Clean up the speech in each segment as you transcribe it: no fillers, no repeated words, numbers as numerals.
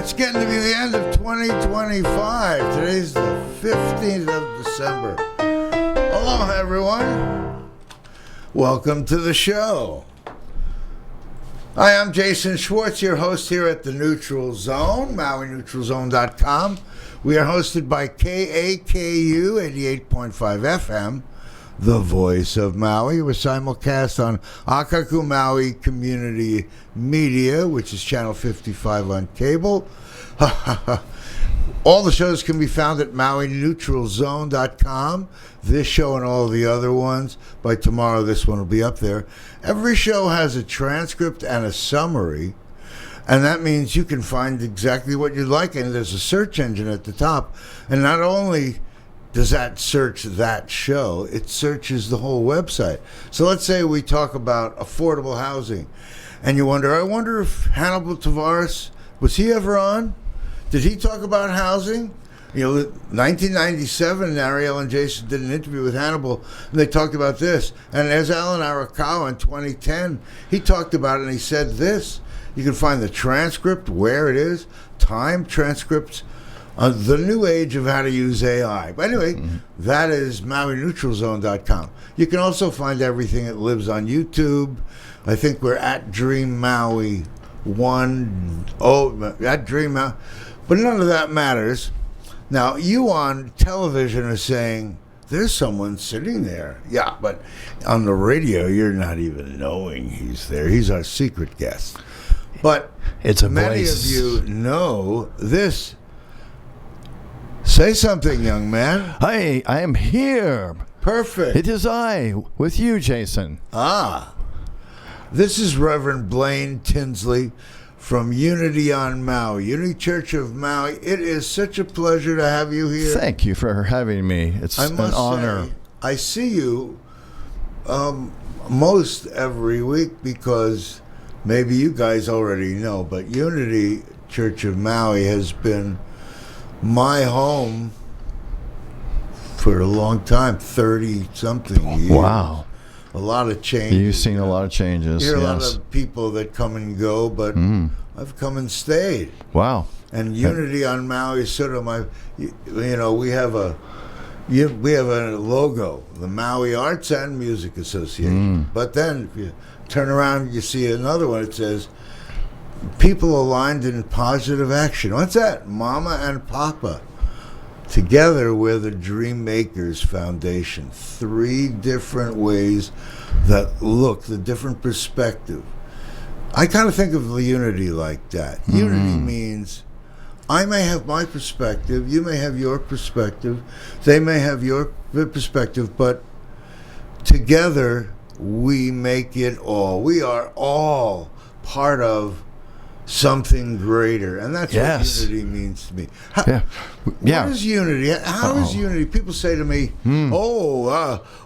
It's getting to be the end of 2025. Today's the 15th of December. Hello, everyone. Welcome to the show. Hi, I'm Jason Schwartz, your host here at the Neutral Zone, Maui-12.com. We are hosted by KAKU 88.5 FM, the voice of Maui. We're simulcast on Akaku Maui Community Media, which is channel 55 on cable. All the shows can be found at Maui-12.com. This show and all the other ones. By tomorrow, this one will be up there. Every show has a transcript and a summary, and that means you can find exactly what you like. And there's a search engine at the top. And not only does that search that show, it searches the whole website. So let's say we talk about affordable housing, and you wonder, I wonder if Hannibal Tavares, was he ever on? Did he talk about housing? You know, 1997, Ariel and Jason did an interview with Hannibal, and they talked about this. And there's Alan Arakawa in 2010. He talked about it, and he said this. You can find the transcript, where it is, time transcripts, the new age of how to use AI. But anyway, that is Maui-Neutralzone.com. You can also find everything that lives on YouTube. I think we're at Dreammaui at Dreammaui. But none of that matters. Now, you on television are saying, there's someone sitting there. Yeah, but on the radio, you're not even knowing he's there. He's our secret guest. But it's a many voice. of you know this. Say something, young man. Hi, I am here. Perfect. It is I, with you, Jason. This is Rev.Blaine Tinsley from Unity on Maui, Unity Church of Maui. It is such a pleasure to have you here. Thank you for having me. It's an honor. Say, I see you most every week because maybe you guys already know, but Unity Church of Maui has been my home for a long time, 30-something years. Wow. A lot of changes. You've seen a lot of changes. You hear yes. a lot of people that come and go, but I've come and stayed. Wow. And Unity on Maui is sort of my, we have a logo, the Maui Arts and Music Association. But then if you turn around, you see another one. It says, people aligned in positive action. What's that? Mama and Papa. Together, we're the Dream Makers Foundation. 3 different ways that look, the different perspective. I kind of think of the unity like that. Unity means I may have my perspective, you may have your perspective, they may have your perspective, but together we make it all. We are all part of something greater, and that's yes. what unity means to me. What is unity? How is unity? People say to me,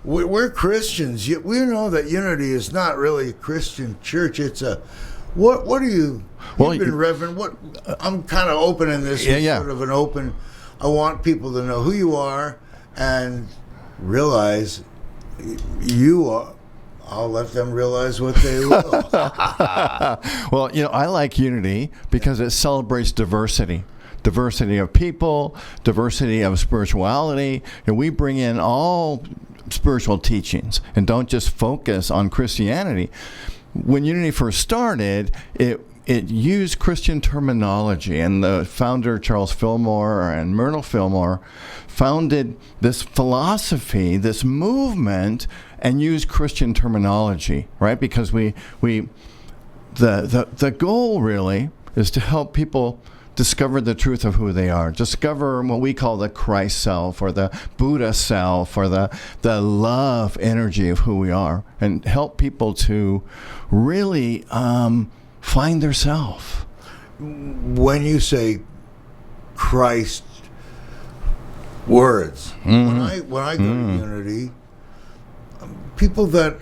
we're Christians. We know that unity is not really a Christian church. It's a... What are you... You've been Reverend. I'm kind of opening this sort of an open... I want people to know who you are and realize you are... I'll let them realize what they will. Well, I like unity because it celebrates diversity. Diversity of people, diversity of spirituality, and we bring in all spiritual teachings and don't just focus on Christianity. When Unity first started, it used Christian terminology, and the founder, Charles Fillmore and Myrtle Fillmore, founded this philosophy, this movement, and used Christian terminology, right? Because the goal really is to help people discover the truth of who they are, discover what we call the Christ self or the Buddha self or the love energy of who we are, and help people to really find their self. When you say Christ words, when I go to Unity, people that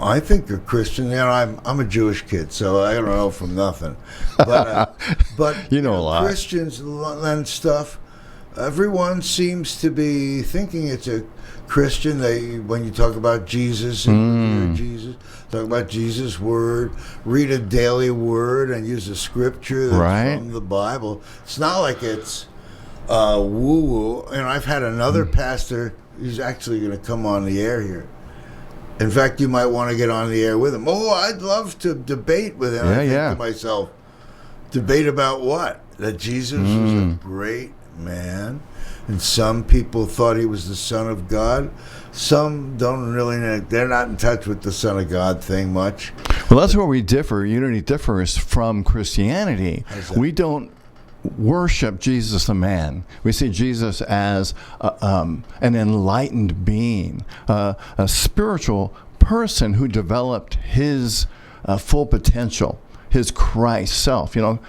I think are Christian, I'm a Jewish kid, so I don't know from nothing. But you know a lot. Christians and stuff, everyone seems to be thinking it's a Christian. When you talk about Jesus and Jesus, Talk about Jesus' word. Read a daily word and use a scripture that's from the Bible. It's not like it's woo-woo. And I've had another pastor who's actually going to come on the air here. In fact, you might want to get on the air with him. Oh, I'd love to debate with him. I think to myself, debate about what? That Jesus was a great man, and some people thought he was the Son of God. Some don't really know. They're not in touch with the Son of God thing much. Well, that's where we differ. Unity differs from Christianity. We don't worship Jesus the man. We see Jesus as an enlightened being, a spiritual person who developed his full potential, his Christ self. You know,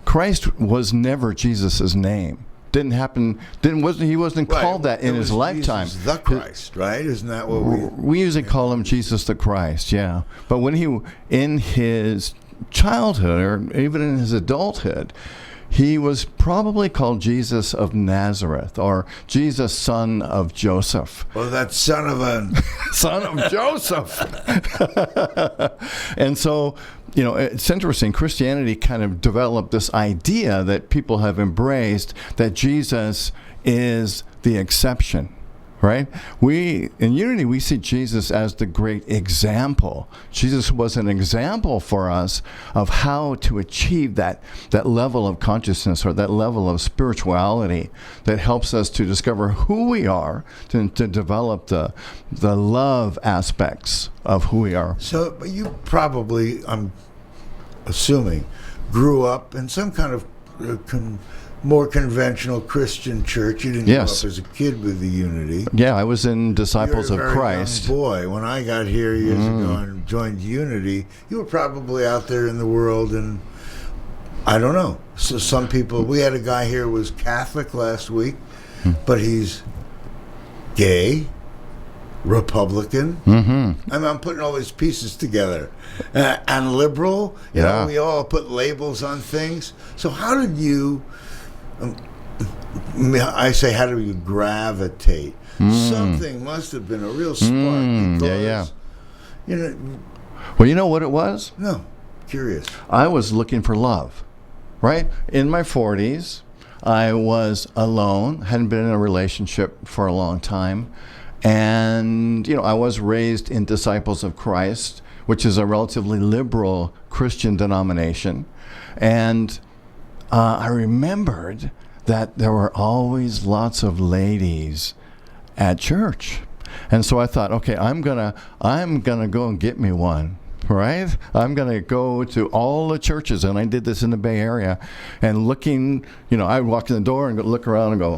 Christ was never Jesus' name. Didn't happen. He wasn't called that in his lifetime. Jesus the Christ, right? Isn't that what we usually call him? Jesus the Christ, yeah. But when he, in his childhood or even in his adulthood, he was probably called Jesus of Nazareth, or Jesus, son of Joseph. Well, that son of a son of Joseph. And so, you know, it's interesting. Christianity kind of developed this idea that people have embraced, that Jesus is the exception, right? In Unity, we see Jesus as the great example. Jesus was an example for us of how to achieve that level of consciousness, or that level of spirituality that helps us to discover who we are, to develop the love aspects of who we are. So you probably, I'm assuming, grew up in some kind of more conventional Christian church. You didn't grow up as a kid with the Unity. Yeah, I was in Disciples of Christ. Young boy, when I got here years ago and joined Unity, you were probably out there in the world, and I don't know. So some people, we had a guy here who was Catholic last week, but he's gay, Republican. I mean, I'm putting all these pieces together. And liberal. You know, we all put labels on things. So how did you... I say, how do you gravitate? Something must have been a real spark. Because, you know. Well, you know what it was? No, curious. I was looking for love, right? In my 40s, I was alone, hadn't been in a relationship for a long time, and you know, I was raised in Disciples of Christ, which is a relatively liberal Christian denomination, and I remembered that there were always lots of ladies at church. And so I thought, okay, I'm gonna go and get me one, right? I'm gonna go to all the churches, and I did this in the Bay Area, and looking, you know, I would walk in the door and look around and go,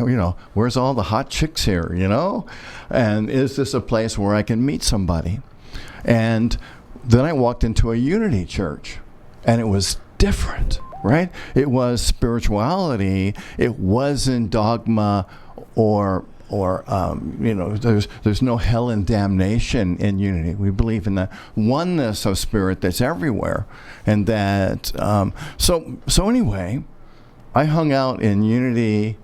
you know, where's all the hot chicks here, you know? And is this a place where I can meet somebody? And then I walked into a Unity church, and it was different. Right? It was spirituality. It wasn't dogma or you know, there's no hell and damnation in Unity. We believe in the oneness of spirit that's everywhere, and that. So anyway, I hung out in Unity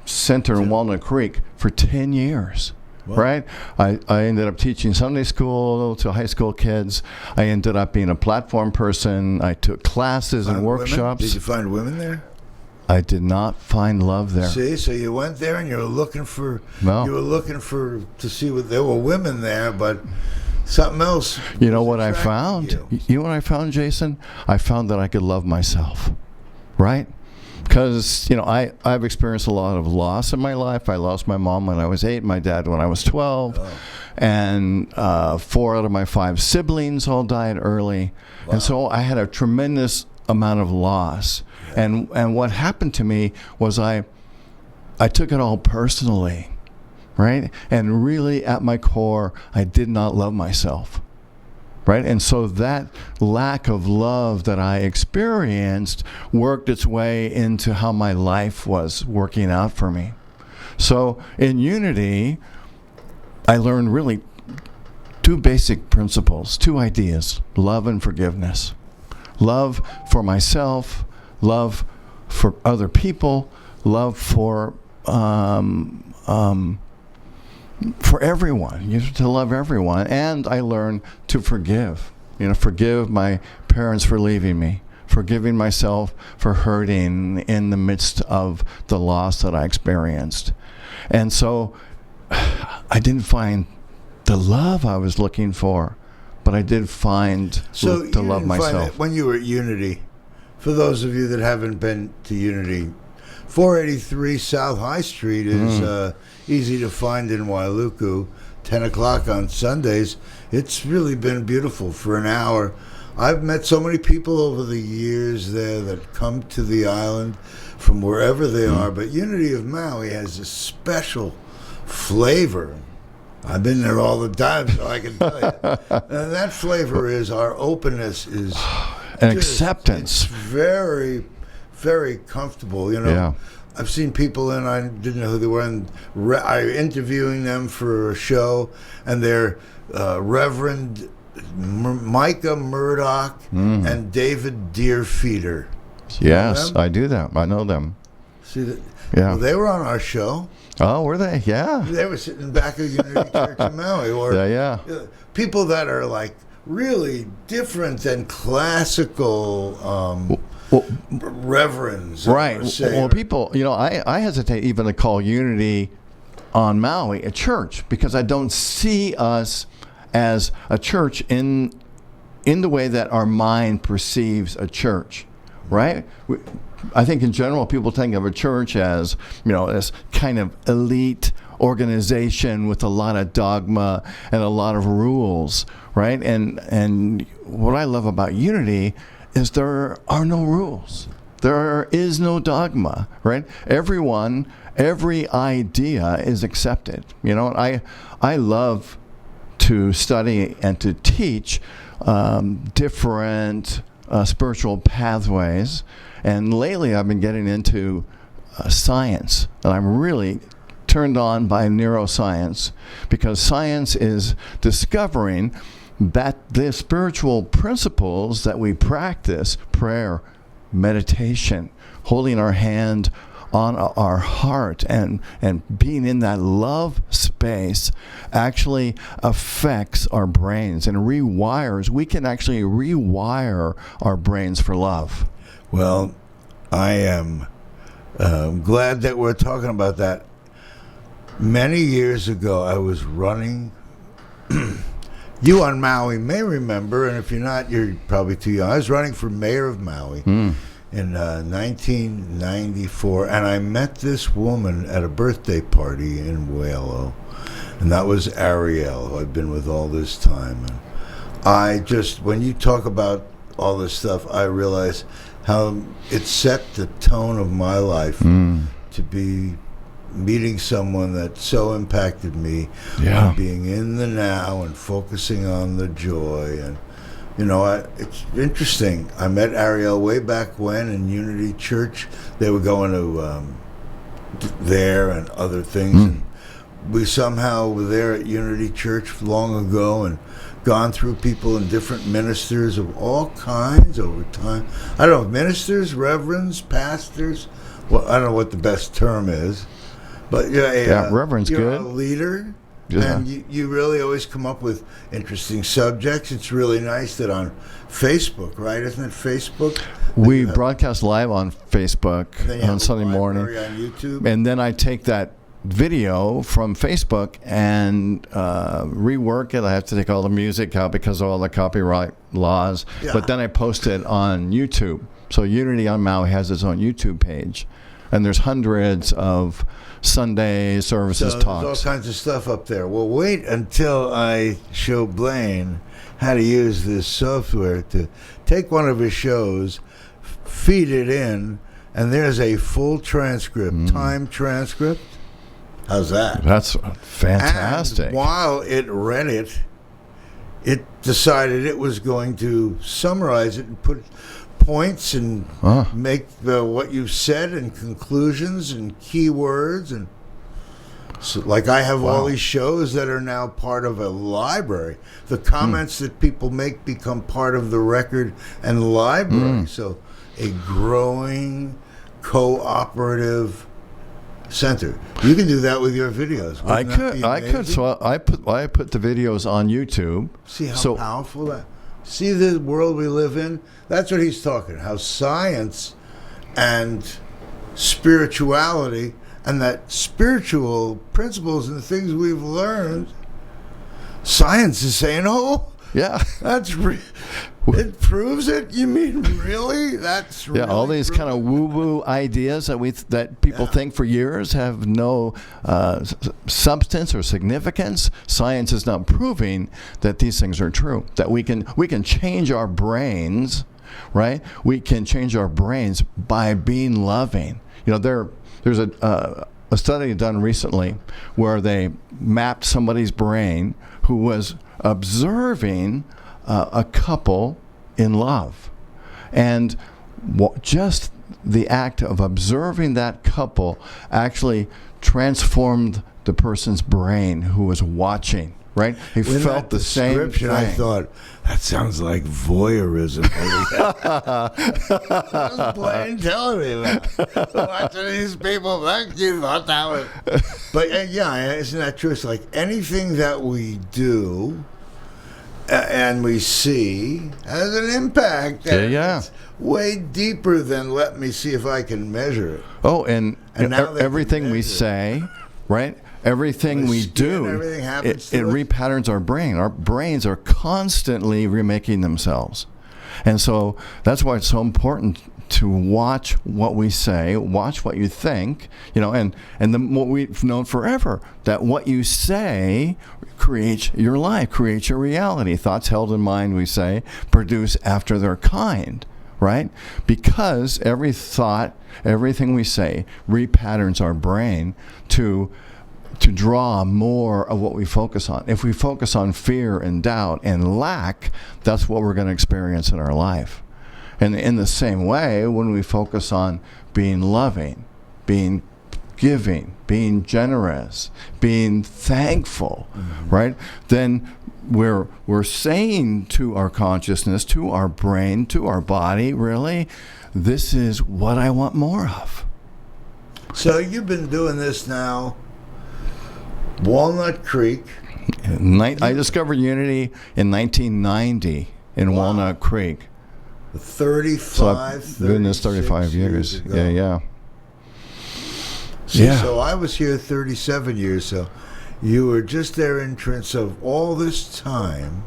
Center in Walnut Creek for 10 years. What? Right? I ended up teaching Sunday school to high school kids. I ended up being a platform person. I took classes and workshops. Did you find women there? I did not find love there. See, so you went there and you were looking for to see what there were women there, but something else. You know what I found? You know what I found, Jason? I found that I could love myself. Right? Because, you know, I've experienced a lot of loss in my life. I lost my mom when I was 8, my dad when I was 12, and 4 out of my 5 siblings all died early. Wow. And so I had a tremendous amount of loss. Yeah. And what happened to me was I took it all personally, right? And really at my core, I did not love myself. Right? And so that lack of love that I experienced worked its way into how my life was working out for me. So in Unity, I learned really 2 basic principles, 2 ideas: love and forgiveness. Love for myself, love for other people, love for for everyone, to love everyone. And I learned to forgive. Forgive my parents for leaving me, forgiving myself for hurting in the midst of the loss that I experienced. And so I didn't find the love I was looking for, but I did find to love myself. When you were at Unity, for those of you that haven't been to Unity, 483 South High Street is easy to find in Wailuku, 10 o'clock on Sundays. It's really been beautiful for an hour. I've met so many people over the years there that come to the island from wherever they are, but Unity of Maui has a special flavor. I've been there all the time, so I can tell you. And that flavor is our openness is... and acceptance. It's very, very comfortable, Yeah. I've seen people, and I didn't know who they were, and I'm interviewing them for a show, and they're Reverend Micah Murdoch and David Deerfeeder. Yes, I do that. I know them. See that? Yeah. Well, they were on our show. Oh, were they? Yeah. They were sitting back of Unity Church in Maui. Or Yeah. People that are like really different than classical reverends. Right. Well, people, I hesitate even to call Unity on Maui a church, because I don't see us as a church in the way that our mind perceives a church, right? I think in general people think of a church as, this kind of elite organization with a lot of dogma and a lot of rules, right? And what I love about Unity is there are no rules. There is no dogma, right? Every idea is accepted. I love to study and to teach different spiritual pathways. And lately I've been getting into science, and I'm really turned on by neuroscience, because science is discovering that the spiritual principles that we practice, prayer, meditation, holding our hand on our heart and being in that love space, actually affects our brains and rewires. We can actually rewire our brains for love. Well, I am glad that we're talking about that. Many years ago, I was running. You on Maui may remember, and if you're not, you're probably too young. I was running for mayor of Maui in 1994, and I met this woman at a birthday party in Walo, and that was Ariel, who I've been with all this time. And when you talk about all this stuff, I realize how it set the tone of my life to be meeting someone that so impacted me, on being in the now and focusing on the joy. And it's interesting. I met Ariel way back when in Unity Church. They were going to there and other things, and we somehow were there at Unity Church long ago and gone through people and different ministers of all kinds over time. I don't know, ministers, reverends, pastors. Well, I don't know what the best term is, but reverend's you're good. A leader, Yeah. and you really always come up with interesting subjects. It's really nice that on Facebook, right? Isn't it Facebook? We broadcast live on Facebook on Sunday morning, on YouTube, and then I take that video from Facebook and rework it. I have to take all the music out because of all the copyright laws, but then I post it on YouTube. So Unity on Maui has its own YouTube page, and there's hundreds of Sunday services, talks. There's all kinds of stuff up there. Well, wait until I show Blaine how to use this software to take one of his shows, feed it in, and there's a full transcript, time transcript. How's that? That's fantastic. And while it read it, it decided it was going to summarize it and put points and make what you said and conclusions and keywords. And so, like, I have all these shows that are now part of a library. The comments that people make become part of the record and library. So a growing cooperative center. You can do that with your videos. I Wouldn't that could. be I could. amazing? So I put the videos on YouTube. See how So powerful that. See the world we live in. That's what he's talking. How science and spirituality and that spiritual principles and the things we've learned. Science is saying, "Oh, yeah. that's it proves it." You mean really? That's Yeah, all really these proven? kind of woo-woo ideas that people think for years have no substance or significance. Science is now proving that these things are true. That we can change our brains, right? We can change our brains by being loving. There's a study done recently where they mapped somebody's brain who was observing a couple in love. And just the act of observing that couple actually transformed the person's brain who was watching, right? He When felt that the same description, I thing. thought, that sounds like voyeurism. Blaine telling me that. Watching these people, like you thought that was. But yeah, isn't that true? It's like anything that we do and we see has an impact. Yeah. It's way deeper than let me see if I can measure it. Oh, and now they can everything we measure it. say, right? Everything The we skin, do, everything happens it to us. repatterns our brain. Our brains are constantly remaking themselves. And so that's why it's so important to watch what we say, watch what you think, and what we've known forever, that what you say creates your life, creates your reality. Thoughts held in mind, we say, produce after their kind, right? Because every thought, everything we say repatterns our brain to draw more of what we focus on. If we focus on fear and doubt and lack, that's what we're going to experience in our life. And in the same way, when we focus on being loving, being giving, being generous, being thankful, right? Then we're saying to our consciousness, to our brain, to our body, really, this is what I want more of. So you've been doing this now. Walnut Creek. I discovered Unity in 1990 in Walnut Creek. 35, So I've been in this 35 years. ago. Yeah. See, Yeah. So I was here 37 years. So you were just there in Trent. Of all this time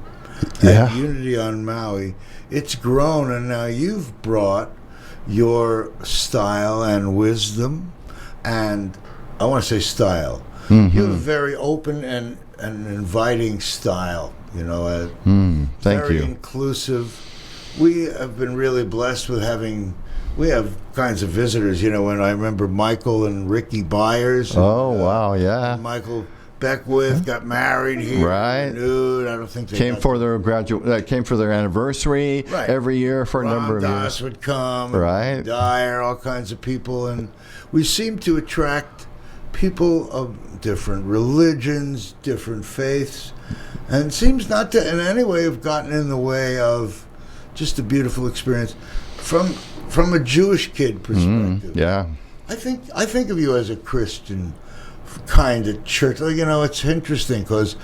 Yeah. at Unity on Maui, it's grown, and now you've brought your style and wisdom, and I want to say style. Mm-hmm. You have a very open and inviting style. Thank very you. inclusive. We have been really blessed with we have kinds of visitors. When I remember Michael and Ricky Byers. Oh, wow, yeah. Michael Beckwith got married here. Right. Renewed. I don't think they Came got for their anniversary Right. every year for a number of Ram years. Dass would come. Right. Dyer, all kinds of people. And we seem to attract people of different religions, different faiths, and seems not to in any way have gotten in the way of just a beautiful experience from a Jewish kid perspective. Yeah. I think of you as a Christian kind of church. It's interesting because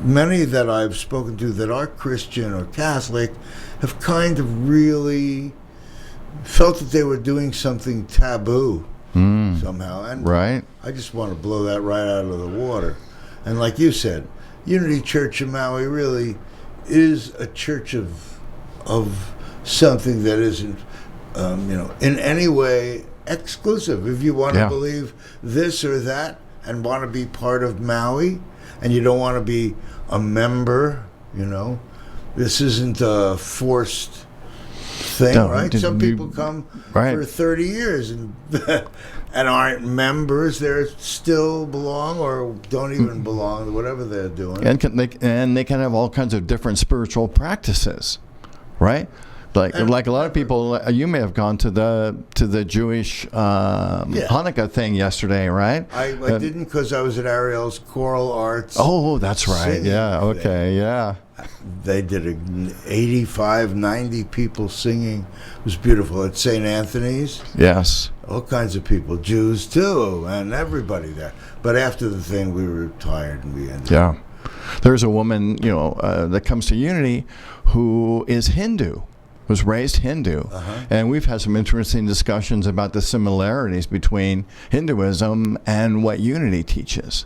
many that I've spoken to that are Christian or Catholic have kind of really felt that they were doing something taboo somehow. And Right. I just want to blow that right out of the water. And like you said, Unity Church in Maui really is a church of something that isn't, in any way exclusive. If you want to believe this or that and want to be part of Maui, and you don't want to be a member, this isn't a forced thing, No, right? Some people come right. for 30 years and and aren't members. They still belong or don't even belong, whatever they're doing. And they can have all kinds of different spiritual practices, right? Like a lot of people, you may have gone to the Jewish Hanukkah thing yesterday, right? I didn't because I was at Ariel's Choral Arts. Oh, that's right. singing Yeah. thing. Okay. Yeah. They did 85, 90 people singing. It was beautiful at St. Anthony's. Yes. All kinds of people, Jews too, and everybody there. But after the thing, we were tired and we ended. Yeah. There's a woman, that comes to Unity who is Hindu, was raised Hindu. And we've had some interesting discussions about the similarities between Hinduism and what Unity teaches.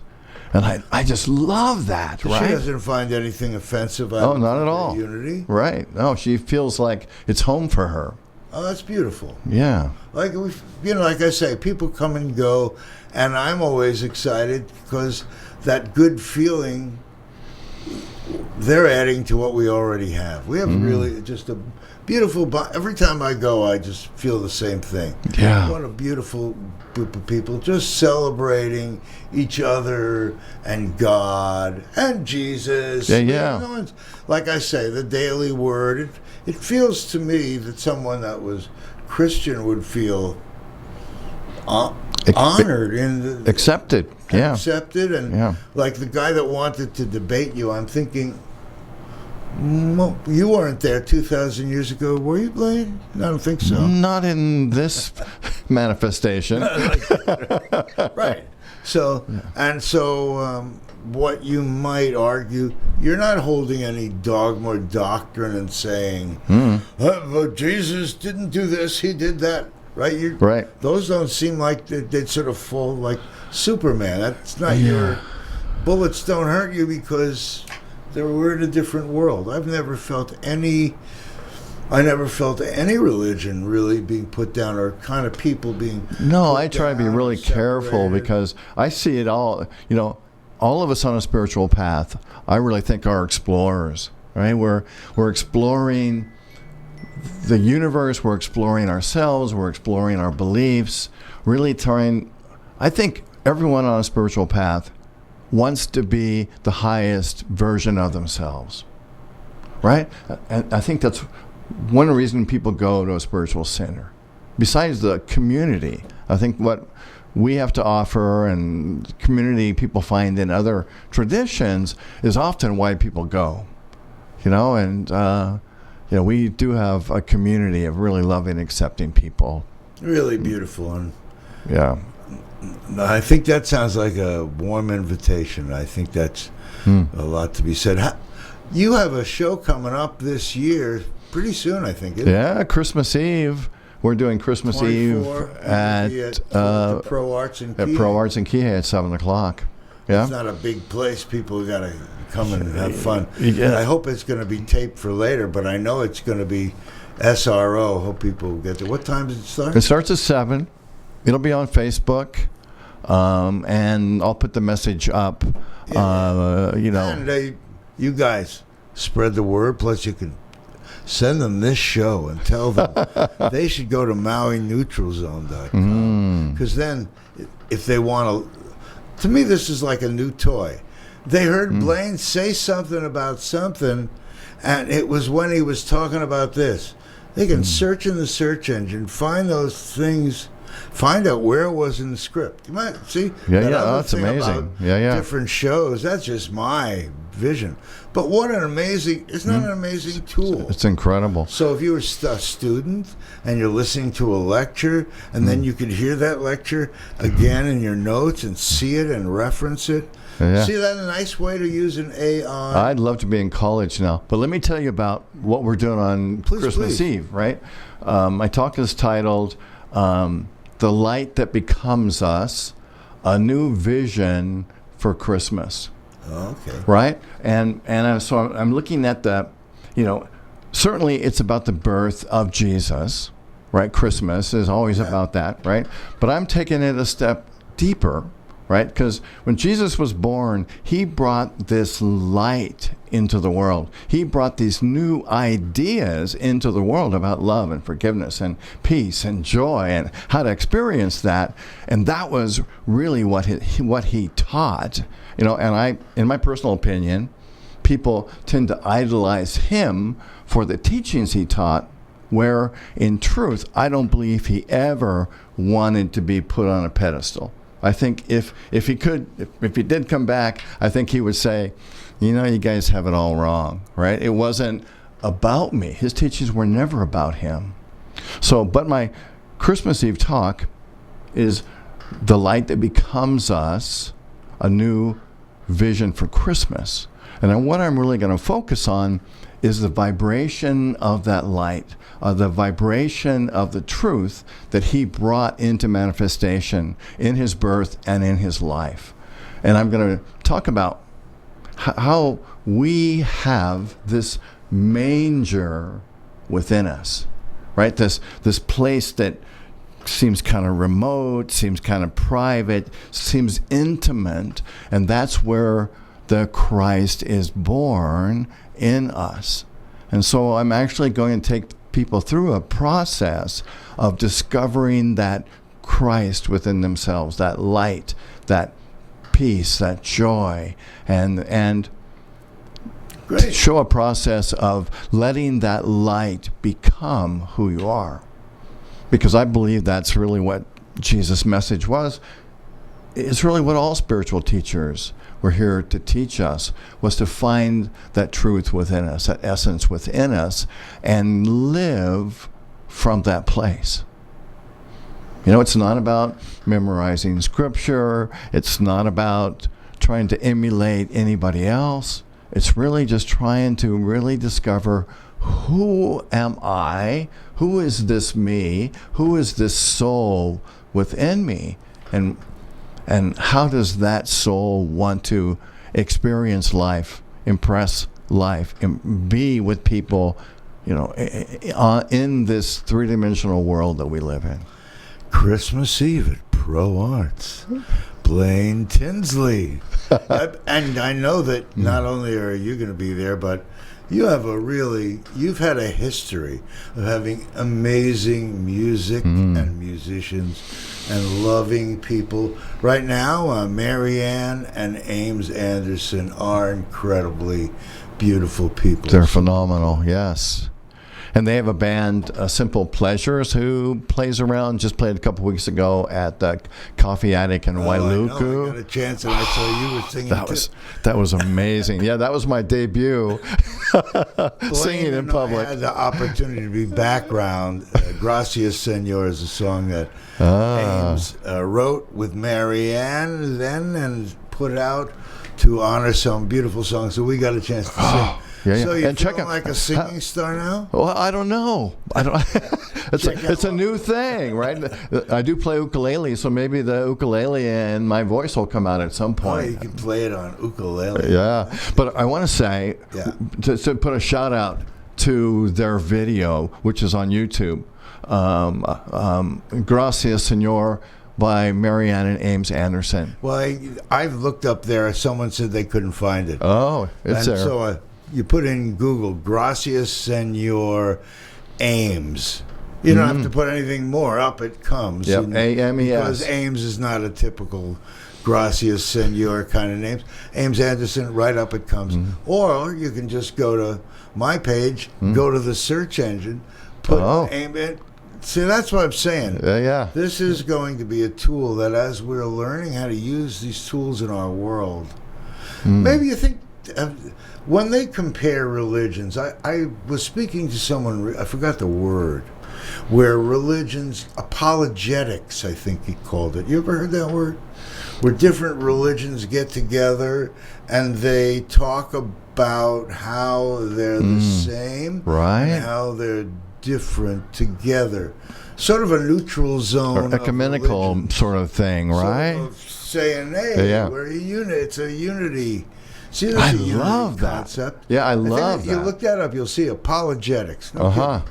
And I just love that, right? She doesn't find anything offensive out Oh, not at all. Unity. Right. No, she feels like it's home for her. Oh, that's beautiful. Yeah. Like like I say, people come and go, and I'm always excited because that good feeling they're adding to what we already have. We have really just a beautiful. Every time I go, I just feel the same thing. Yeah. What a beautiful group of people just celebrating each other and God and Jesus. Yeah. Like I say, the daily word. It feels to me that someone that was Christian would feel honored in the, accepted. Yeah. Accepted, and like the guy that wanted to debate you, I'm thinking, you weren't there 2,000 years ago, were you, Blaine? I don't think so. Not in this manifestation. Right. So, what you might argue, you're not holding any dogma or doctrine and saying, but Jesus didn't do this, he did that. Right? Right. Those don't seem like they'd sort of fall like Superman. That's not your... Bullets don't hurt you because we're in a different world. I never felt any religion really being put down, or kind of people being... No, I try to be really careful because I see it all. All of us on a spiritual path, I really think are explorers, right? We're exploring the universe, we're exploring ourselves, we're exploring our beliefs, really trying... I think everyone on a spiritual path wants to be the highest version of themselves, right? And I think that's one reason people go to a spiritual center. Besides the community, I think what we have to offer and community people find in other traditions is often why people go, and we do have a community of really loving, accepting people. Really beautiful. And yeah. I think that sounds like a warm invitation. I think that's a lot to be said. You have a show coming up this year, pretty soon, I think. Yeah, Christmas Eve. We're doing Christmas Eve at Pro Arts in Kihei. At Pro Arts in Kihei at 7:00. Yeah. It's not a big place. People got to come and have fun. Yeah. I hope it's going to be taped for later, but I know it's going to be SRO. Hope people get there. What time does it start? It starts at 7. It'll be on Facebook, and I'll put the message up. And you guys spread the word. Plus, you can send them this show and tell them they should go to MauiNeutralZone.com. Because then, if they want to me, this is like a new toy. They heard Blaine say something about something, and it was when he was talking about this. They can search in the search engine, find those things, find out where it was in the script. You might see. That's amazing. Different shows. That's just my vision. But what an amazing! Isn't that an amazing tool? It's incredible. So if you were a student and you're listening to a lecture, and then you could hear that lecture again in your notes and see it and reference it. Yeah. See, that's a nice way to use an AI. I'd love to be in college now. But let me tell you about what we're doing on Christmas Eve, right? My talk is titled The Light That Becomes Us, A New Vision for Christmas. Okay. Right? And so I'm looking at certainly it's about the birth of Jesus, right? Christmas is always about that, right? But I'm taking it a step deeper, right? Because when Jesus was born, he brought this light into the world. He brought these new ideas into the world about love and forgiveness and peace and joy and how to experience that. And that was really what he taught. And in my personal opinion, people tend to idolize him for the teachings he taught, where in truth, I don't believe he ever wanted to be put on a pedestal. I think if he did come back, I think he would say, you guys have it all wrong, right? It wasn't about me. His teachings were never about him. So, but my Christmas Eve talk is the light that becomes us, a new vision for Christmas. And then what I'm really going to focus on is the vibration of that light, the vibration of the truth that he brought into manifestation in his birth and in his life. And I'm going to talk about how we have this manger within us, right? This place that seems kind of remote, seems kind of private, seems intimate, and that's where the Christ is born in us. And so I'm actually going to take people through a process of discovering that Christ within themselves, that light, that peace, that joy, and Great. show a process of letting that light become who you are. Because I believe that's really what Jesus' message was. It's really what all spiritual teachers were here to teach us, was to find that truth within us, that essence within us, and live from that place. It's not about memorizing scripture. It's not about trying to emulate anybody else. It's really just trying to really discover, who am I? Who is this me? Who is this soul within me? And how does that soul want to experience life, impress life, and be with people, in this three-dimensional world that we live in? Christmas Eve at Pro Arts. Blaine Tinsley. And I know that not only are you going to be there, but you've had a history of having amazing music and musicians and loving people. Right now, Marianne and Ames Anderson are incredibly beautiful people. They're phenomenal, yes. And they have a band, Simple Pleasures, who plays around, just played a couple weeks ago at the Coffee Attic in Wailuku. I got a chance, and I saw you were singing. That was amazing. Yeah, that was my debut, singing in public. I had the opportunity to be background. Gracias, Senor is a song that Ames wrote with Marianne then and put out to honor some beautiful songs. So we got a chance to sing. Yeah. So you're feeling like a singing star now? Well, I don't know. It's a new thing, right? I do play ukulele, so maybe the ukulele and my voice will come out at some point. Oh, you can play it on ukulele. Yeah, but I want to say, to put a shout out to their video, which is on YouTube. Gracias, Senor, by Marianne and Ames Anderson. Well, I've looked up there. Someone said they couldn't find it. Oh, it's there. So you put in Google, Gracias, Senor, Ames. You don't have to put anything more. Up it comes. Yep, A-M-E-S. Because Ames is not a typical Gracias, Senor kind of name. Ames Anderson, right up it comes. Or you can just go to my page, go to the search engine, put Ames. See, that's what I'm saying. Yeah. This is going to be a tool that, as we're learning how to use these tools in our world, maybe you think, when they compare religions, I was speaking to someone, I forgot the word, where religions, apologetics, I think he called it. You ever heard that word? Where different religions get together and they talk about how they're the same, right? And how they're different together. Sort of a neutral zone. Or ecumenical sort of thing, right? Sort of saying, hey, we're a unit. It's a unity. See, there's a unity concept. Yeah, I love that. You look that up, you'll see apologetics. No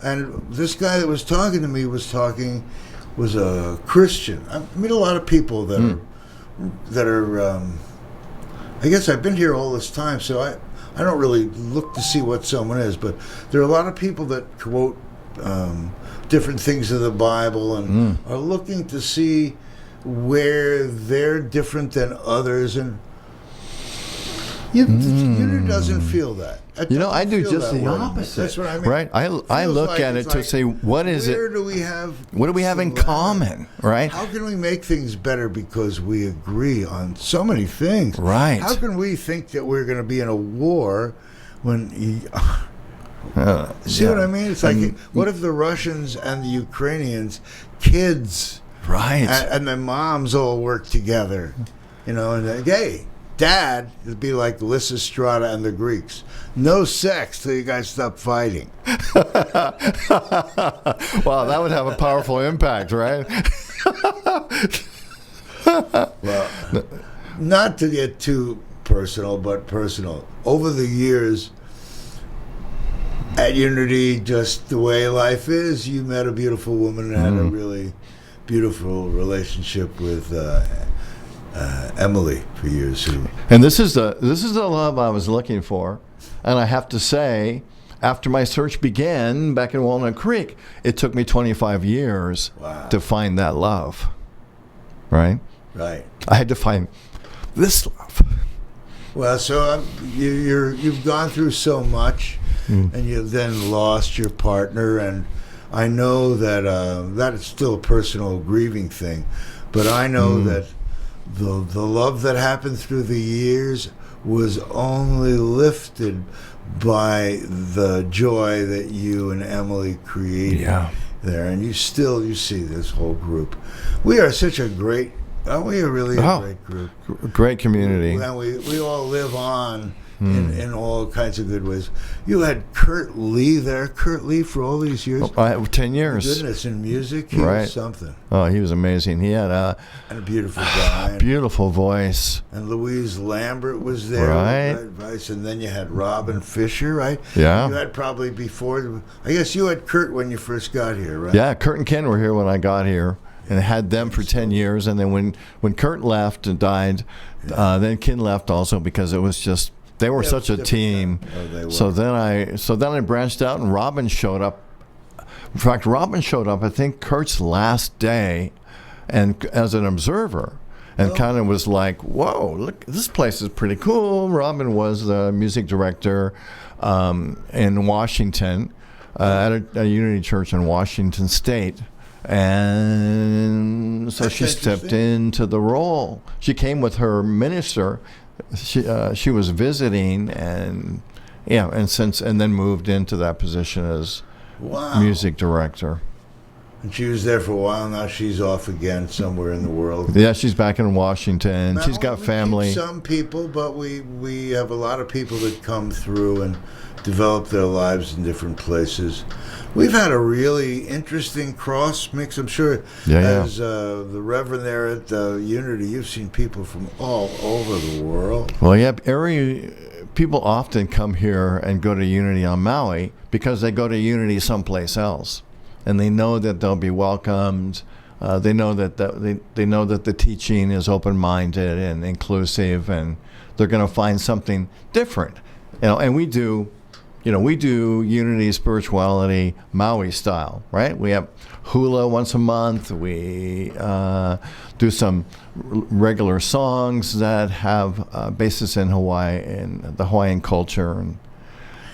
and this guy that was talking to me was a Christian. I meet a lot of people that are I guess I've been here all this time, so I don't really look to see what someone is, but there are a lot of people that quote different things of the Bible and are looking to see where they're different than others. And Unity doesn't feel that. You know, I do feel just that the way. opposite. That's what I mean. Right? I Feels look like at it's it to like, say, what is where it? do we have? What do we have in common? Right? How can we make things better because we agree on so many things? Right. How can we think that we're going to be in a war when see what I mean? It's like, what if the Russians and the Ukrainians, kids, right, and their moms all work together, you know, and hey, Dad, it'd be like Lysistrata and the Greeks. No sex till you guys stop fighting. Wow, that would have a powerful impact, right? Well, not to get too personal, but personal. Over the years, at Unity, just the way life is, you met a beautiful woman and had a really beautiful relationship with Emily for years. And this is the love I was looking for. And I have to say, after my search began back in Walnut Creek, it took me 25 years to find that love. Right? Right. I had to find this love. Well, so you've gone through so much, and you've then lost your partner, and I know that that is still a personal grieving thing, but I know that the love that happened through the years was only lifted by the joy that you and Emily created there, and you see this whole group. We are such a great. Aren't we really a great group? Great community. And we all live on in all kinds of good ways. You had Kurt Lee there. Kurt Lee for all these years. 10 years. Goodness, in music, he was something. Oh, he was amazing. He had and a beautiful guy. Beautiful voice. And Louise Lambert was there. Right. Advice. And then you had Robin Fisher, right? Yeah. You had probably before. I guess you had Kurt when you first got here, right? Yeah, Kurt and Ken were here when I got here. And had them for 10 years, and then when Kurt left and died, then Ken left also because it was just they were such a team. They were. So then I branched out, and Robin showed up. In fact, Robin showed up I think Kurt's last day, and as an observer, and kind of was like, "Whoa, look, this place is pretty cool." Robin was the music director in Washington at a Unity Church in Washington State. And so she stepped into the role. She came with her minister. She was visiting, and then moved into that position as music director. And she was there for a while. Now she's off again somewhere in the world. Yeah, she's back in Washington. Now, she's got family. We keep some people, but we have a lot of people that come through and develop their lives in different places. We've had a really interesting cross mix. I'm sure as the Reverend there at Unity, you've seen people from all over the world. Well, yeah, people often come here and go to Unity on Maui because they go to Unity someplace else, and they know that they'll be welcomed. They know that they know that the teaching is open-minded and inclusive, and they're going to find something different. And we do. We do Unity spirituality Maui style, right? We have hula once a month. We do some regular songs that have basis in Hawaii and the Hawaiian culture,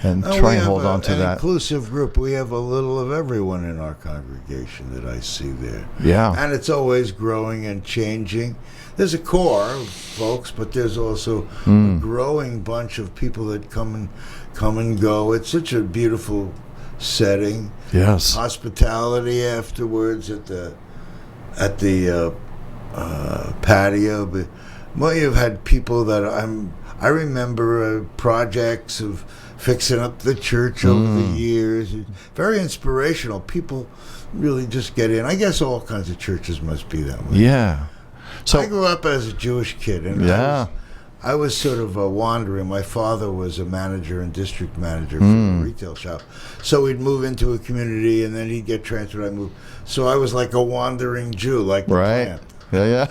and try and hold on to that. Inclusive group. We have a little of everyone in our congregation that I see there. Yeah. And it's always growing and changing. There's a core of folks, but there's also a growing bunch of people that come and go. It's such a beautiful setting. Yes. Hospitality afterwards at the patio. Well, you've had people that I remember projects of fixing up the church over the years. Very inspirational. People really just get in. I guess all kinds of churches must be that way. Yeah. So I grew up as a Jewish kid, and I was sort of wandering. My father was a manager and district manager for a retail shop. So we'd move into a community, and then he'd get transferred. I'd move. So I was like a wandering Jew, like the plant. Yeah.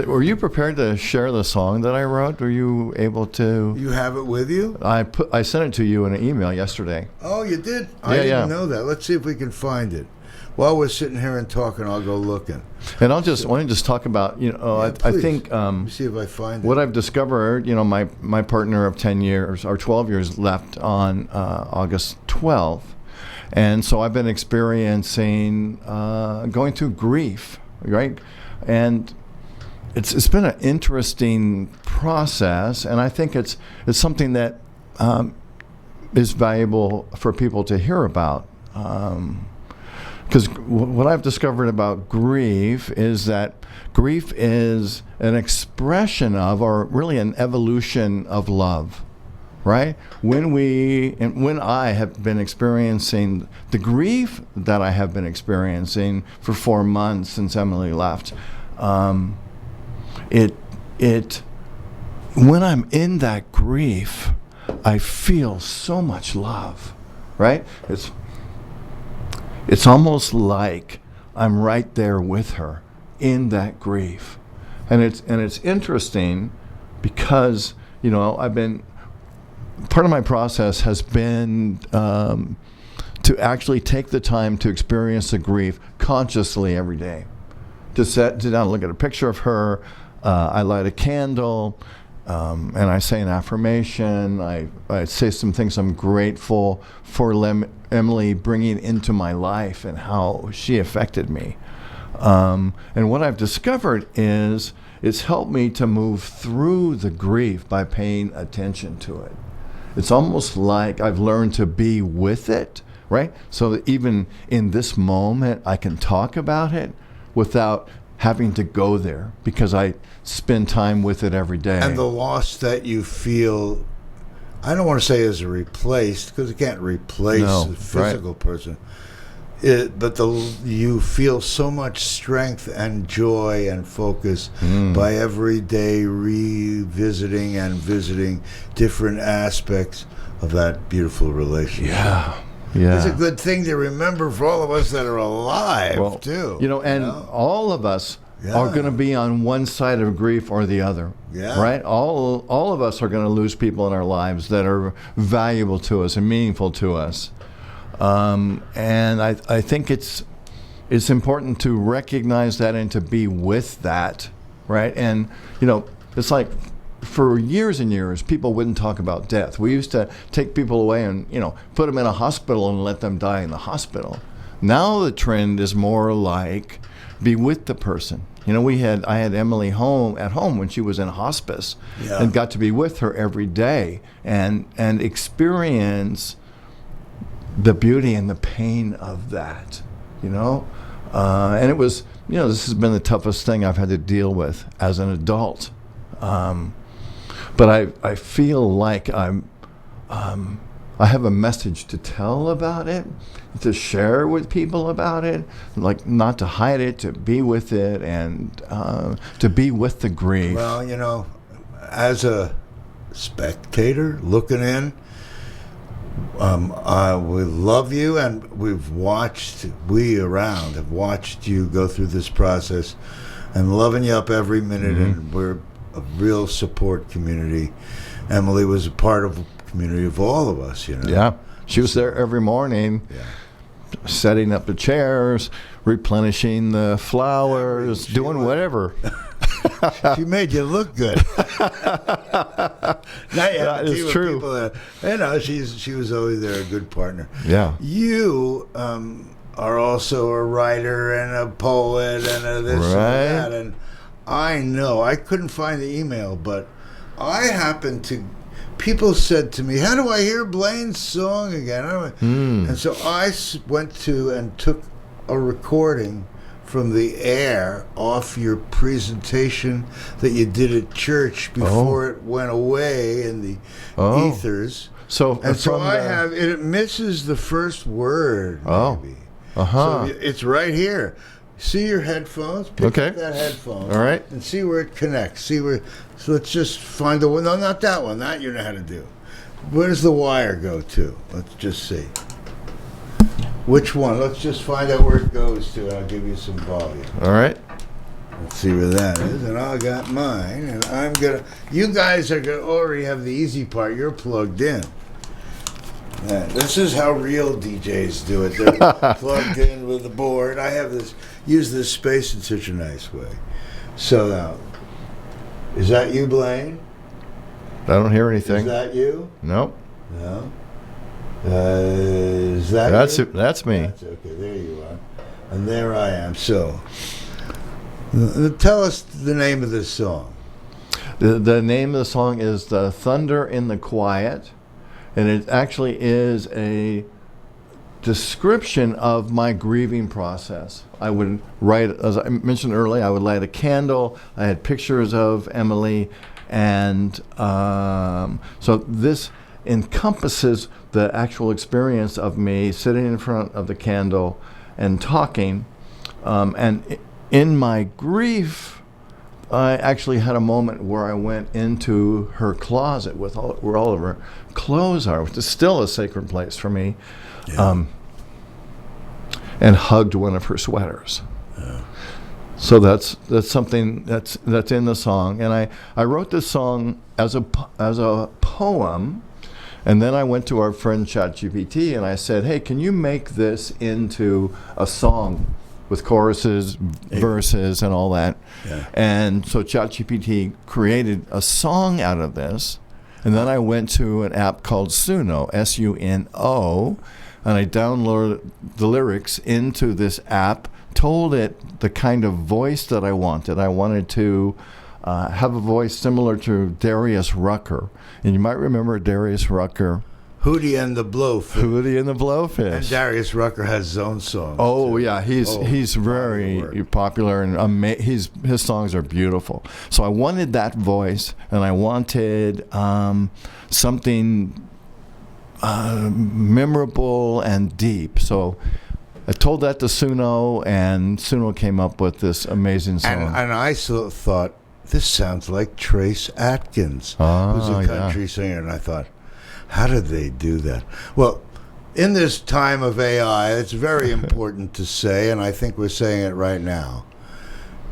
Were you prepared to share the song that I wrote? Were you able to? You have it with you? I sent it to you in an email yesterday. Oh, you did? I didn't know that. Let's see if we can find it. while we're sitting here and talking, I'll go looking. And I'll just want to just talk about, I Please. think Let me see if I find what it. I've discovered, my partner of 10 years or 12 years left on August 12th. And so I've been experiencing, going through grief, right? And it's been an interesting process, and I think it's something that is valuable for people to hear about. Because what I've discovered about grief is that grief is an expression of, or really an evolution of love, right? When I have been experiencing the grief that I have been experiencing for 4 months since Emily left, when I'm in that grief, I feel so much love, right? It's almost like I'm right there with her in that grief, and it's interesting because I've been part of my process has been to actually take the time to experience the grief consciously every day. To sit down and look at a picture of her. I light a candle, and I say an affirmation. I say some things I'm grateful for Emily bringing into my life and how she affected me. And what I've discovered is it's helped me to move through the grief by paying attention to it. It's almost like I've learned to be with it, right? So that even in this moment, I can talk about it without having to go there because I spend time with it every day. And the loss that you feel, I don't want to say is replaced, because it can't replace a physical person. But you feel so much strength and joy and focus by every day revisiting and visiting different aspects of that beautiful relationship. Yeah. It's a good thing to remember for all of us that are alive, too. All of us are going to be on one side of grief or the other, right? All of us are going to lose people in our lives that are valuable to us and meaningful to us. And I think it's important to recognize that and to be with that, right? And, it's like for years and years, people wouldn't talk about death. We used to take people away and, put them in a hospital and let them die in the hospital. Now the trend is more like be with the person. I had Emily at home when she was in hospice and got to be with her every day and experience the beauty and the pain of that, and it was, this has been the toughest thing I've had to deal with as an adult. But I feel like I have a message to tell about it, to share with people about it, like not to hide it, to be with it, and to be with the grief. Well, as a spectator looking in, we love you, and we have watched you go through this process and loving you up every minute, and we're a real support community. Emily was a part of a community of all of us, Yeah, she was there every morning, setting up the chairs, replenishing the flowers, doing whatever. She made you look good. That is true. She was always there, a good partner. Yeah. You are also a writer and a poet and a this and that. And I know, I couldn't find the email, but I happened to, people said to me, how do I hear Blaine's song again? And so I went to and took a recording from the air off your presentation that you did at church before it went away in the ethers. So I have it misses the first word. Maybe. So it's right here. See your headphones. Pick up that headphone. All right. And see where it connects. So let's just find the one. No, not that one. That you know how to do. Where does the wire go to? Let's just see. Which one? Let's just find out where it goes to, and I'll give you some volume. All right. Let's see where that is, and I got mine, and you guys are gonna already have the easy part. You're plugged in. Yeah, this is how real DJs do it. They're plugged in with the board. I have this, use this space in such a nice way. So now, is that you, Blaine? I don't hear anything. Is that you? Nope. No. Is that you? That's me. That's okay. There you are. And there I am. So, tell us the name of this song. The name of the song is "The Thunder in the Quiet," and it actually is a description of my grieving process. I would write, as I mentioned earlier, I would light a candle. I had pictures of Emily, and so this encompasses the actual experience of me sitting in front of the candle and talking. And in my grief, I actually had a moment where I went into her closet with where all of her clothes are, which is still a sacred place for me, and hugged one of her sweaters. Yeah. So that's something that's in the song, and I wrote this song as a poem, and then I went to our friend ChatGPT and I said, "Hey, can you make this into a song with choruses, verses, and all that?" Yeah. And so ChatGPT created a song out of this, and then I went to an app called Suno, S-U-N-O, and I downloaded the lyrics into this app, told it the kind of voice that I wanted. I wanted to have a voice similar to Darius Rucker. And you might remember Darius Rucker. Hootie and the Blowfish. Hootie and the Blowfish. And Darius Rucker has his own songs. Oh, too. Yeah. He's very popular, and his songs are beautiful. So I wanted that voice, and I wanted something memorable and deep. So I told that to Suno, and Suno came up with this amazing song. And I thought, this sounds like Trace Atkins, who's a country singer. And I thought, how did they do that? Well, in this time of AI, it's very important to say, and I think we're saying it right now,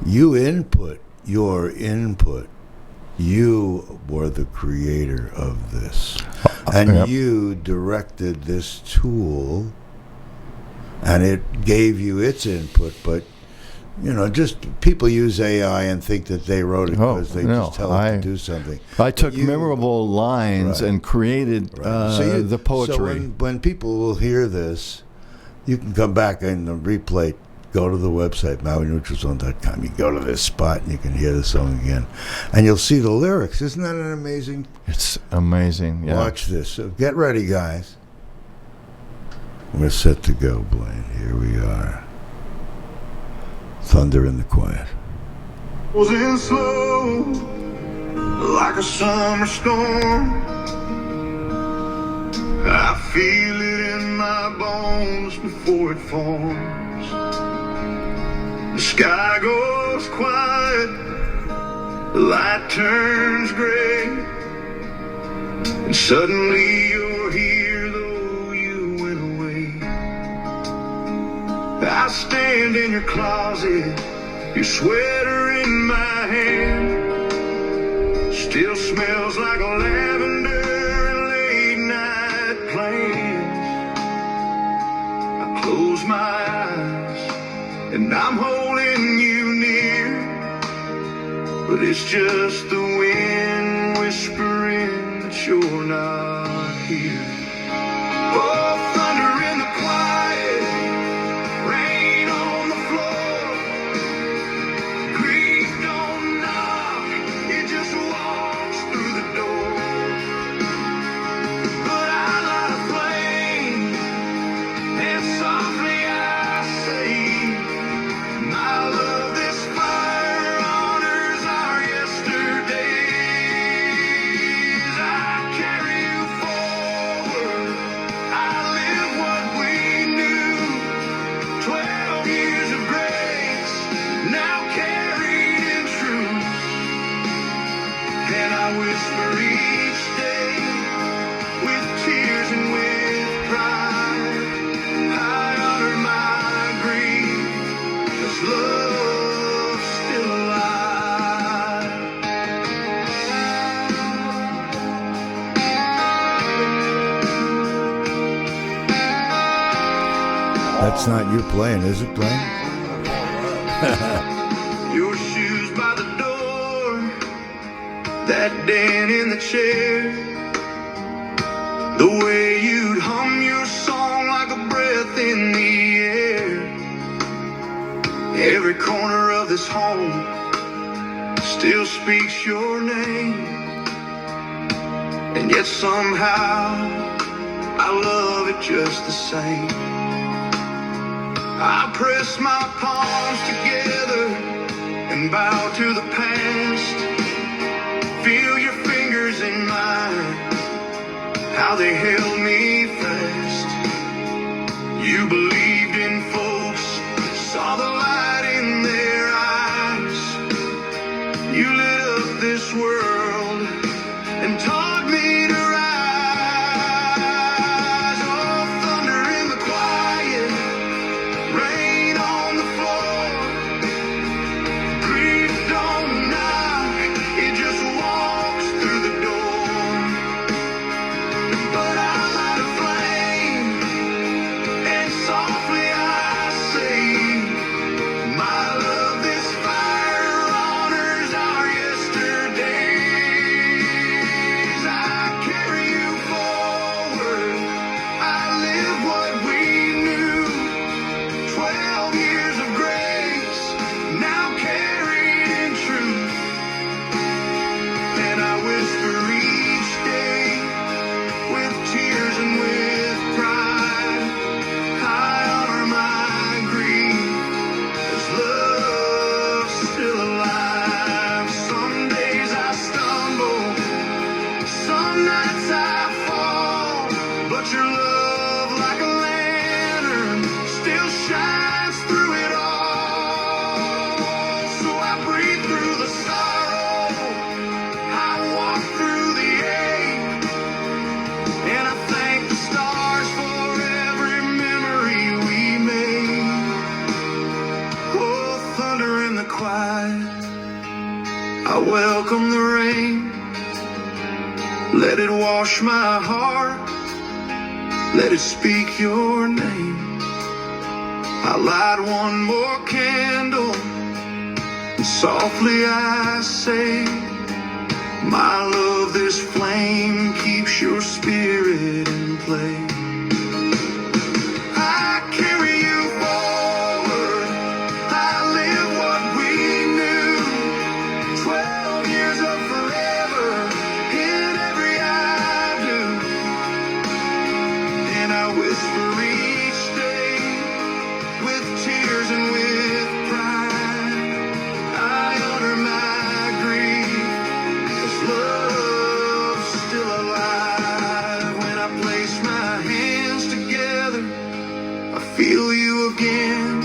you input your input. You were the creator of this. And you directed this tool, and it gave you its input, but just people use AI and think that they wrote it because they just tell it to do something. I took memorable lines and created the poetry. So when people will hear this, you can come back and replay. Go to the website, Maui-12.com. You go to this spot and you can hear the song again. And you'll see the lyrics. Isn't that an amazing? It's amazing, yeah. Watch this. So get ready, guys. We're set to go, Blaine. Here we are. Thunder in the Quiet. Was in slow, like a summer storm. I feel it in my bones before it forms. The sky goes quiet, the light turns gray, and suddenly you're here though you went away. I stand in your closet, your sweater in my hand, still smells like lavender and late night plans. I close my eyes and I'm holding you near, but it's just the wind whispering that you're not here. Oh, thunder in the quiet, rain on the floor. Grief don't knock, it just walks through the door. But I light a flame, and softly I say, my love, this fire honors our yesterdays. I carry you forward, I live what we knew. 12 years of grace, now carried in truth. And I whisper each day, with tears and with pride, I honor my grief, 'cause love's still alive. That's not you playing, is it, Blaine? Your shoes by the door, that Dan in the chair, the way you'd hum your song like a breath in the air. Every corner of this home still speaks your name, and yet somehow I love it just the same. I press my palms together and bow to the past. Feel your fingers in mine, how they held me fast. You believed in folks, saw the light in their eyes. You lit up this world and taught me to rise. Oh, thunder in the quiet, rain on the floor. Grief don't knock, it just walks through the door. But I light a flame, and softly I say, my love, this fire honors our yesterdays. I carry you forward, I live what we knew. 12 years of grace, now carried in truth. And I whisper each day, with tears and with pride, I honor my grief, as love's still alive. Some days I stumble, some nights I fall, but your love, like a lantern, still shines through it all. So I breathe through the sorrow, I walk through the ache, and I thank the stars for every memory we made. Oh, thunder in the quiet, I welcome the rain. Let it wash my heart, let it speak your name. I light one more candle, and softly I say, my love, this flame keeps your spirit in play. I carry you forward, I live what we knew. 12 years of forever in every I do. And I whisper each day, with tears and with pride, I honor my grief, 'cause love's still alive. When I place my hands together, I feel you again.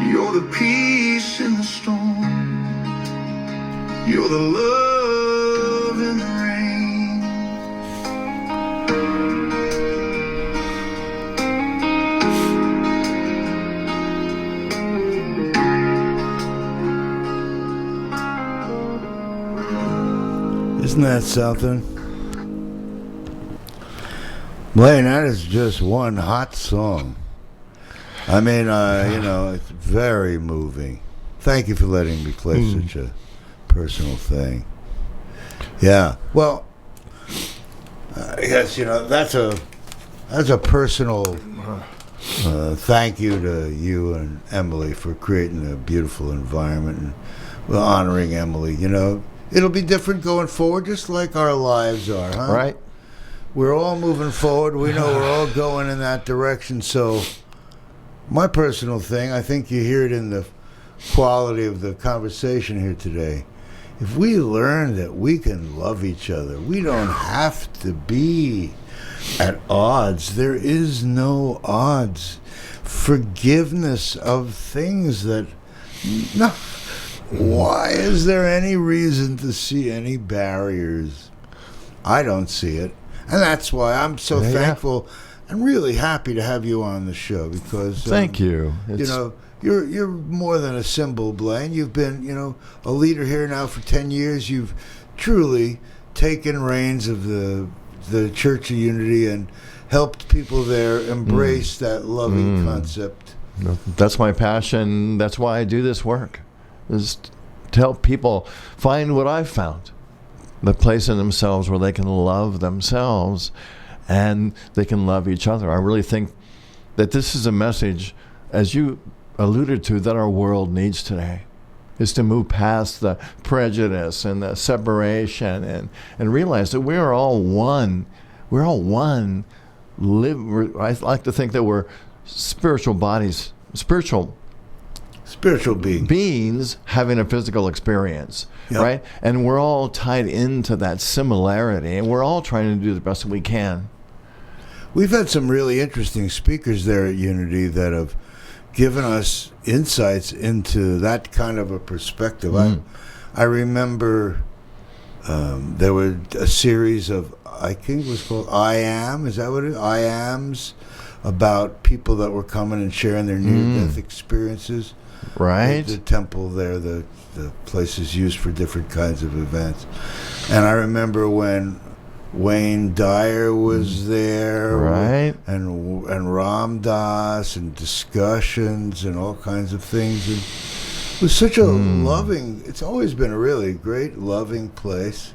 You're the peace in the storm, you're the love in the rain. Isn't that something? Blaine, that is just one hot song. I mean, it's very moving. Thank you for letting me play such a personal thing. Yeah. Well, yes, that's a personal thank you to you and Emily for creating a beautiful environment and honoring Emily. It'll be different going forward, just like our lives are, huh? Right. We're all moving forward. We know we're all going in that direction. So my personal thing, I think you hear it in the quality of the conversation here today. If we learn that we can love each other, we don't have to be at odds. There is no odds. Forgiveness of things that... No. Why is there any reason to see any barriers? I don't see it. And that's why I'm so thankful and really happy to have you on the show, because Thank you. You're more than a symbol, Blaine. You've been, a leader here now for 10 years. You've truly taken reins of the Church of Unity and helped people there embrace that loving concept. That's my passion. That's why I do this work, is to help people find what I've found, the place in themselves where they can love themselves and they can love each other. I really think that this is a message, as you alluded to, that our world needs today, is to move past the prejudice and the separation and realize that we are all one. We're all one. I like to think that we're spiritual bodies, spiritual beings having a physical experience, right? And we're all tied into that similarity, and we're all trying to do the best that we can. We've had some really interesting speakers there at Unity that have given us insights into that kind of a perspective. I remember there were a series of, I think it was called I Am. Is that what it is? I Ams, about people that were coming and sharing their near-death experiences. Right. The temple there, the place is used for different kinds of events. And I remember when Wayne Dyer was there, right, and Ram Dass, and discussions and all kinds of things. And it was such a loving. It's always been a really great, loving place.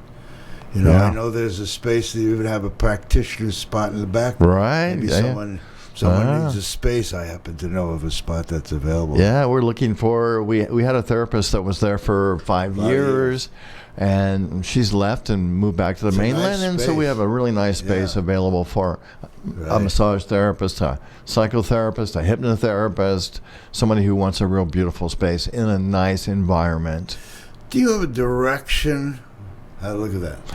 You know, I know there's a space that you even have a practitioner's spot in the back. Right. Maybe someone needs a space. I happen to know of a spot that's available. Yeah, we're looking for. We had a therapist that was there for 5 years. And she's left and moved back to the mainland, and so we have a really nice space available for a massage therapist, a psychotherapist, a hypnotherapist, somebody who wants a real beautiful space in a nice environment. Do you have a direction? Look at that.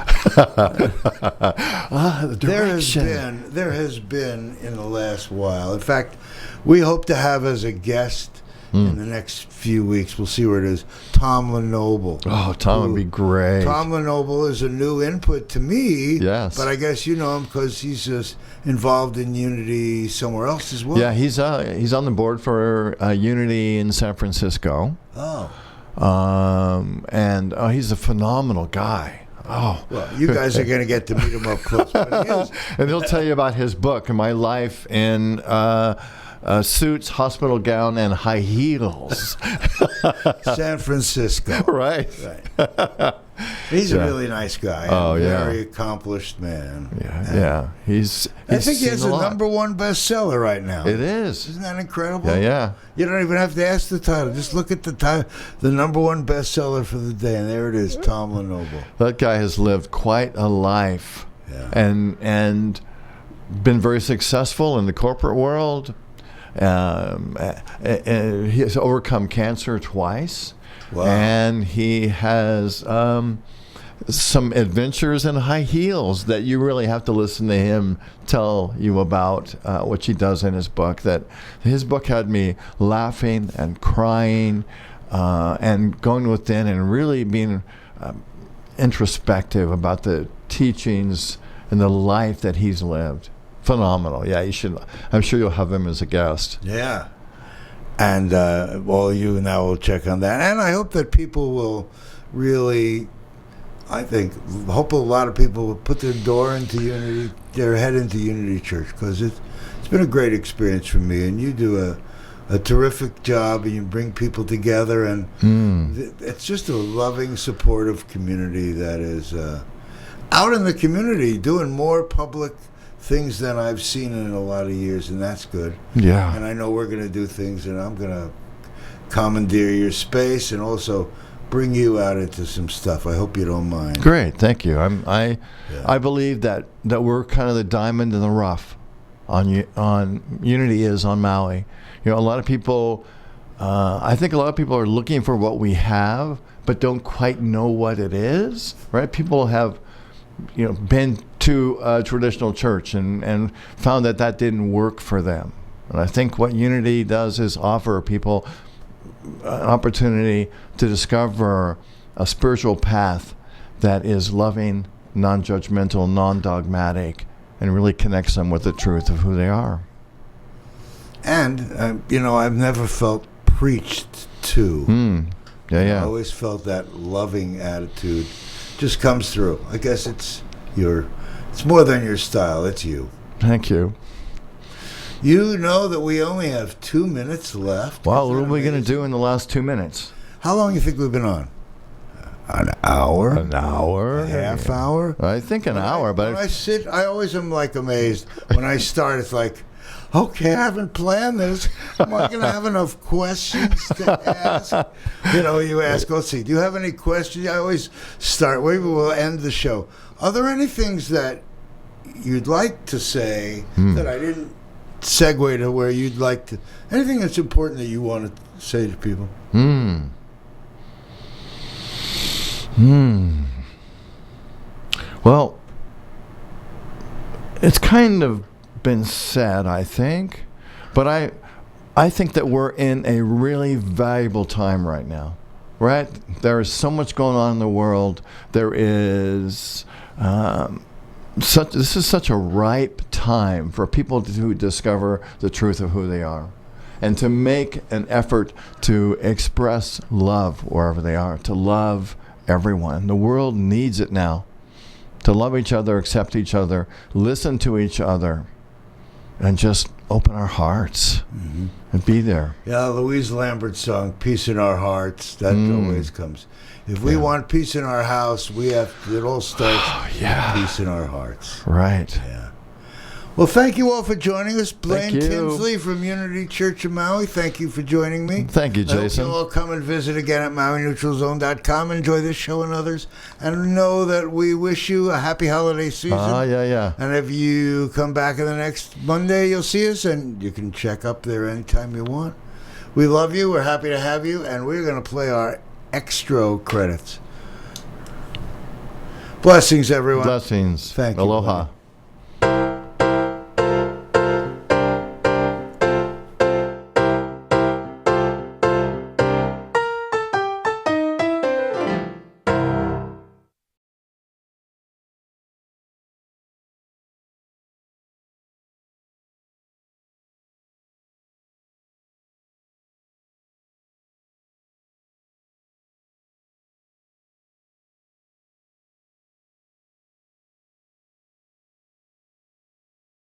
The direction. There has been in the last while. In fact, we hope to have as a guest in the next few weeks, we'll see where it is, Tom Lenoble. Oh, Tom would be great. Tom Lenoble is a new input to me. Yes. But I guess you know him because he's just involved in Unity somewhere else as well. Yeah, he's on the board for Unity in San Francisco. Oh. And he's a phenomenal guy. Oh, well, you guys are going to get to meet him up close. But and he'll tell you about his book, My Life in Suits, Hospital Gown, and High Heels. San Francisco. Right. He's a really nice guy. Oh, Very accomplished man. Yeah. He's I think he has a #1 bestseller right now. It is. Isn't that incredible? Yeah. You don't even have to ask the title. Just look at the title. The #1 bestseller for the day, and there it is, Tom Lenoble. That guy has lived quite a life, and been very successful in the corporate world. He has overcome cancer twice. Wow. And he has some adventures in high heels that you really have to listen to him tell you about, which he does in his book. That his book had me laughing and crying and going within and really being introspective about the teachings and the life that he's lived. Phenomenal. Yeah, you should. I'm sure you'll have him as a guest. Yeah. And all you now will check on that. And I hope that people will really, hope a lot of people will put their head into Unity Church, because it's been a great experience for me. And you do a terrific job, and you bring people together. And it's just a loving, supportive community that is out in the community doing more public things than I've seen in a lot of years, and that's good. Yeah. And I know we're going to do things, and I'm going to commandeer your space and also bring you out into some stuff. I hope you don't mind. Great, thank you. I believe that we're kind of the diamond in the rough on Unity is on Maui. You know, a lot of people. I think a lot of people are looking for what we have, but don't quite know what it is. Right? People have, been to a traditional church and found that didn't work for them. And I think what Unity does is offer people an opportunity to discover a spiritual path that is loving, non-judgmental, non-dogmatic, and really connects them with the truth of who they are. And, I've never felt preached to. Yeah. I always felt that loving attitude just comes through. I guess it's more than your style. It's you. Thank you. You know that we only have 2 minutes left. Well, Isn't what that are we going to amazing? do in the last 2 minutes? How long do you think we've been on? An hour? An hour? A half hour? I think an hour, When but I sit, I always am like amazed. When I start, it's like, okay, I haven't planned this. Am I going to have enough questions to ask? You know, you ask, let's see, do you have any questions? I always start, maybe we'll end the show. Are there any things that you'd like to say that I didn't segue to where you'd like to, anything that's important that you want to say to people? Well, it's kind of been said, I think, but I think that we're in a really valuable time right now, right? There is so much going on in the world. There is this is such a ripe time for people to discover the truth of who they are and to make an effort to express love wherever they are, to love everyone. The world needs it now. To love each other, accept each other, listen to each other, and just open our hearts and be there. Yeah, Louise Lambert's song, Peace in Our Hearts, that always comes. If we want peace in our house, it all starts with peace in our hearts. Right. Yeah. Well, thank you all for joining us. Blaine Thank you. Tinsley from Unity Church of Maui, thank you for joining me. Thank you, Jason. I hope you'll all come and visit again at MauiNeutralZone.com. Enjoy this show and others. And know that we wish you a happy holiday season. Yeah. And if you come back in the next Monday, you'll see us, and you can check up there anytime you want. We love you. We're happy to have you. And we're going to play our extra credits. Blessings, everyone. Blessings. Thank you, Aloha. Blaine.